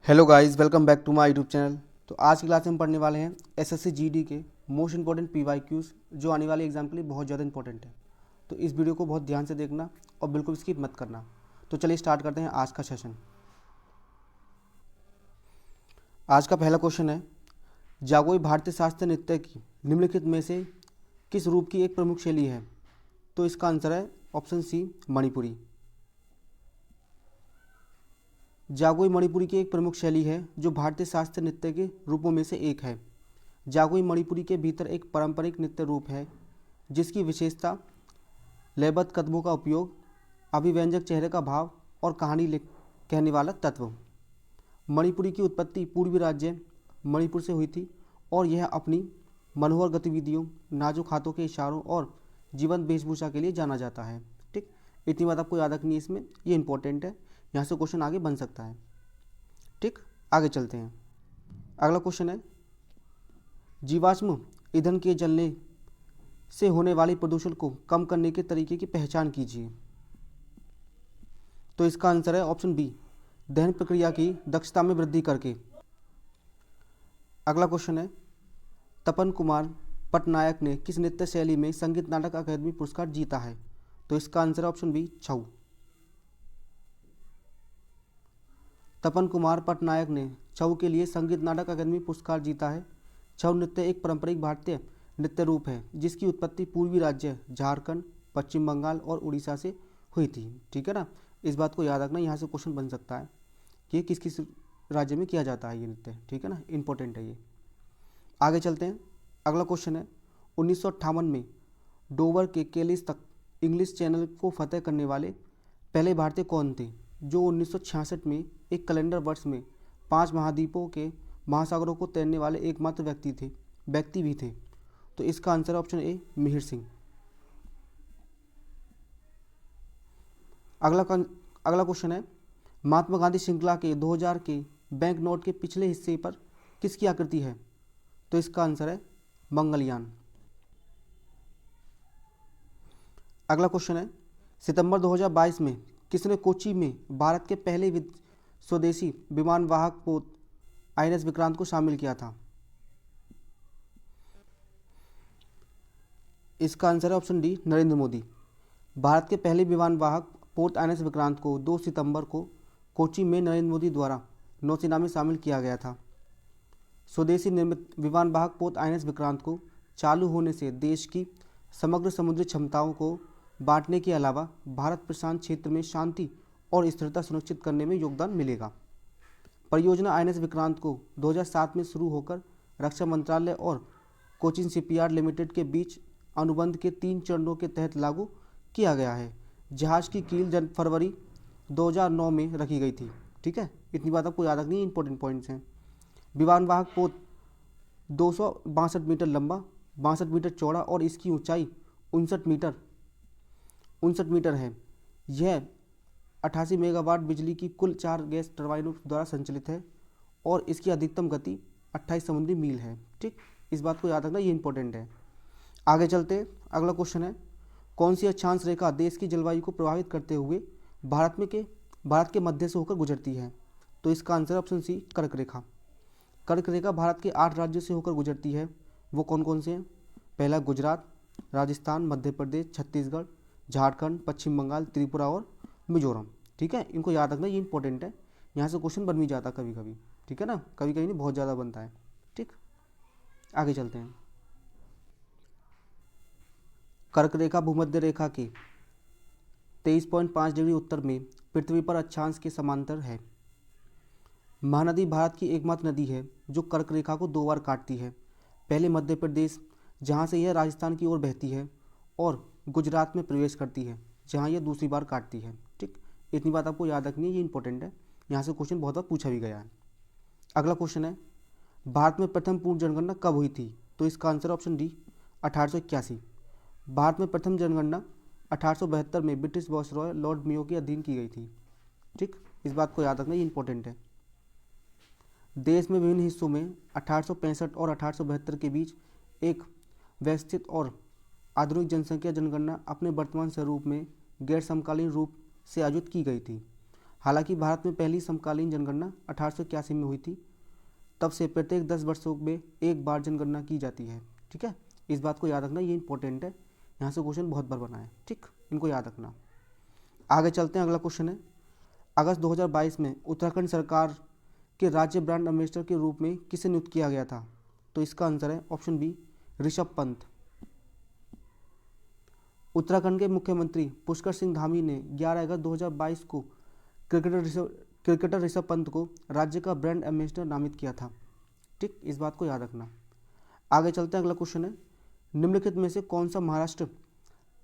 Hello guys, welcome back to my YouTube channel. तो आज की क्लास में हम पढ़ने वाले हैं एसएससी जीडी के मोस्ट इंपॉर्टेंट पीवाईक्यूज जो आने वाले एग्जाम के लिए बहुत ज़्यादा इंपॉर्टेंट है। तो इस वीडियो को बहुत ध्यान से देखना और बिल्कुल स्किप मत करना। तो चलिए स्टार्ट करते हैं आज का सेशन। आज का पहला क्वेश्चन है, जागोई भारतीय शास्त्रीय नृत्य की निम्नलिखित में से किस रूप की एक प्रमुख शैली है? तो इसका आंसर है ऑप्शन सी, मणिपुरी। जागोई मणिपुरी की एक प्रमुख शैली है जो भारतीय शास्त्रीय नृत्य के रूपों में से एक है। जागोई मणिपुरी के भीतर एक पारंपरिक नृत्य रूप है जिसकी विशेषता लयबद्ध कदमों का उपयोग, अभिव्यंजक चेहरे का भाव और कहानी कहने वाला तत्व। मणिपुरी की उत्पत्ति पूर्वी राज्य मणिपुर से हुई थी और यह अपनी मनोहर गतिविधियों, नाजुक हाथों के इशारों और जीवंत वेशभूषा के लिए जाना जाता है। ठीक, इतनी बात आपको याद रखनी है, इसमें ये इंपॉर्टेंट है, यहाँ से क्वेश्चन आगे बन सकता है। ठीक, आगे चलते हैं। अगला क्वेश्चन है, जीवाश्म ईंधन के जलने से होने वाले प्रदूषण को कम करने के तरीके की पहचान कीजिए। तो इसका आंसर है ऑप्शन बी, दहन प्रक्रिया की दक्षता में वृद्धि करके। अगला क्वेश्चन है, तपन कुमार पटनायक ने किस नृत्य शैली में संगीत नाटक अकादमी पुरस्कार जीता है? तो इसका आंसर है ऑप्शन बी, छऊ। तपन कुमार पटनायक ने छऊ के लिए संगीत नाटक अकादमी पुरस्कार जीता है। छऊ नृत्य एक पारंपरिक भारतीय नृत्य रूप है जिसकी उत्पत्ति पूर्वी राज्य झारखंड, पश्चिम बंगाल और उड़ीसा से हुई थी। ठीक है ना, इस बात को याद रखना, यहाँ से क्वेश्चन बन सकता है कि किस किस राज्य में किया जाता है ये नृत्य। ठीक है ना, इंपॉर्टेंट है ये। आगे चलते हैं। अगला क्वेश्चन है, 1958 में डोवर के केलिस तक इंग्लिश चैनल को फतेह करने वाले पहले भारतीय कौन थे जो 1966 में एक कैलेंडर वर्ष में 5 महाद्वीपों के महासागरों को तैरने वाले एकमात्र व्यक्ति भी थे? तो इसका आंसर है ऑप्शन ए, मिहिर सिंह। अगला क्वेश्चन है, महात्मा गांधी श्रृंखला के 2000 के बैंक नोट के पिछले हिस्से पर किसकी आकृति है? तो इसका आंसर है मंगलयान। अगला क्वेश्चन है, सितंबर 2022 में किसने कोच्चि में भारत के पहले स्वदेशी विमान वाहक पोत आईएनएस विक्रांत को शामिल किया था? इसका आंसर है ऑप्शन डी, नरेंद्र मोदी। भारत के पहले विमान वाहक पोत आईएनएस विक्रांत को 2 सितंबर को कोच्चि में नरेंद्र मोदी द्वारा नौसेना में शामिल किया गया था। स्वदेशी निर्मित विमान वाहक पोत आईएनएस विक्रांत को चालू होने से देश की समग्र समुद्री क्षमताओं को बांटने के अलावा भारत प्रशांत क्षेत्र में शांति और स्थिरता सुनिश्चित करने में योगदान मिलेगा। परियोजना आईएनएस विक्रांत को 2007 में शुरू होकर रक्षा मंत्रालय और कोचिन शिपयार्ड लिमिटेड के बीच अनुबंध के 3 चरणों के तहत लागू किया गया है। जहाज की कील फरवरी 2009 में रखी गई थी। ठीक है, इतनी बात आपको याद रखनी है, इंपॉर्टेंट पॉइंट्स हैं। विमान वाहक पोत 262 मीटर लंबा, 62 मीटर चौड़ा और इसकी ऊंचाई 59 मीटर है। यह 88 मेगावाट बिजली की कुल 4 गैस टर्बाइनों द्वारा संचालित है और इसकी अधिकतम गति 28 समुद्री मील है। ठीक, इस बात को याद रखना, ये इंपॉर्टेंट है। आगे चलते, अगला क्वेश्चन है, कौन सी अक्षांश रेखा देश की जलवायु को प्रभावित करते हुए भारत के मध्य से होकर गुजरती है? तो इसका आंसर ऑप्शन सी, कर्क रेखा। कर्क रेखा भारत के 8 राज्यों से होकर गुजरती है। वो कौन कौन से हैं? पहला गुजरात, राजस्थान, मध्य प्रदेश, छत्तीसगढ़, झारखंड, पश्चिम बंगाल, त्रिपुरा और मिजोरम। ठीक है, इनको याद रखना, ये इंपॉर्टेंट है, यहाँ से क्वेश्चन बन भी जाता कभी कभी। ठीक है ना, कभी कभी नहीं, बहुत ज़्यादा बनता है। ठीक, आगे चलते हैं। कर्क रेखा भूमध्य रेखा के 23.5 डिग्री उत्तर में पृथ्वी पर अक्षांश के समांतर है। महानदी भारत की एकमात्र नदी है जो कर्क रेखा को 2 बार काटती है। पहले मध्य प्रदेश, जहाँ से यह राजस्थान की ओर बहती है, और गुजरात में प्रवेश करती है जहाँ यह दूसरी बार काटती है। ठीक, इतनी बात आपको याद रखनी है, ये इंपॉर्टेंट है, यहाँ से क्वेश्चन बहुत बार पूछा भी गया है। अगला क्वेश्चन है, भारत में प्रथम पूर्ण जनगणना कब हुई थी? तो इसका आंसर ऑप्शन डी, 1881। भारत में प्रथम जनगणना 1872 में ब्रिटिश वायसरॉय लॉर्ड मेयो के अधीन की गई थी। ठीक, इस बात को याद रखना, ये इंपॉर्टेंट है। देश में विभिन्न हिस्सों में 1865 और 1872 के बीच एक व्यवस्थित और आधुनिक जनसंख्या जनगणना अपने वर्तमान स्वरूप में गैर समकालीन रूप से आयोजित की गई थी। हालांकि भारत में पहली समकालीन जनगणना 1881 में हुई थी। तब से प्रत्येक 10 वर्षों में एक बार जनगणना की जाती है। ठीक है, इस बात को याद रखना, ये इंपॉर्टेंट है, यहाँ से क्वेश्चन बहुत बार बना है। ठीक, इनको याद रखना। आगे चलते हैं, अगला क्वेश्चन है, अगस्त 2022 में उत्तराखंड सरकार के राज्य ब्रांड एम्बेसडर के रूप में किसे नियुक्त किया गया था? तो इसका आंसर है ऑप्शन बी, ऋषभ पंत। उत्तराखंड के मुख्यमंत्री पुष्कर सिंह धामी ने 11 अगस्त 2022 को क्रिकेटर ऋषभ पंत को राज्य का ब्रांड एम्बेसडर नामित किया था। ठीक, इस बात को याद रखना। आगे चलते हैं, अगला क्वेश्चन है, निम्नलिखित में से कौन सा महाराष्ट्र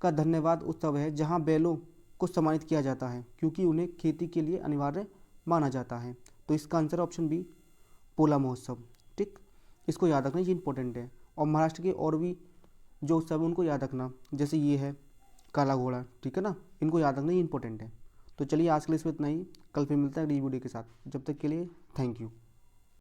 का धन्यवाद उत्सव है जहां बैलों को सम्मानित किया जाता है क्योंकि उन्हें खेती के लिए अनिवार्य माना जाता है? तो इसका आंसर ऑप्शन बी, पोला महोत्सव। ठीक, इसको याद रखना, ये इंपॉर्टेंट है। और महाराष्ट्र के और भी जो उत्सव है उनको याद रखना, जैसे ये है काला घोड़ा। ठीक है ना, इनको याद रखना, ये इंपॉर्टेंट है। तो चलिए आज के लिए इसमें इतना ही, कल फिर मिलता है नई वीडियो के साथ। जब तक के लिए थैंक यू।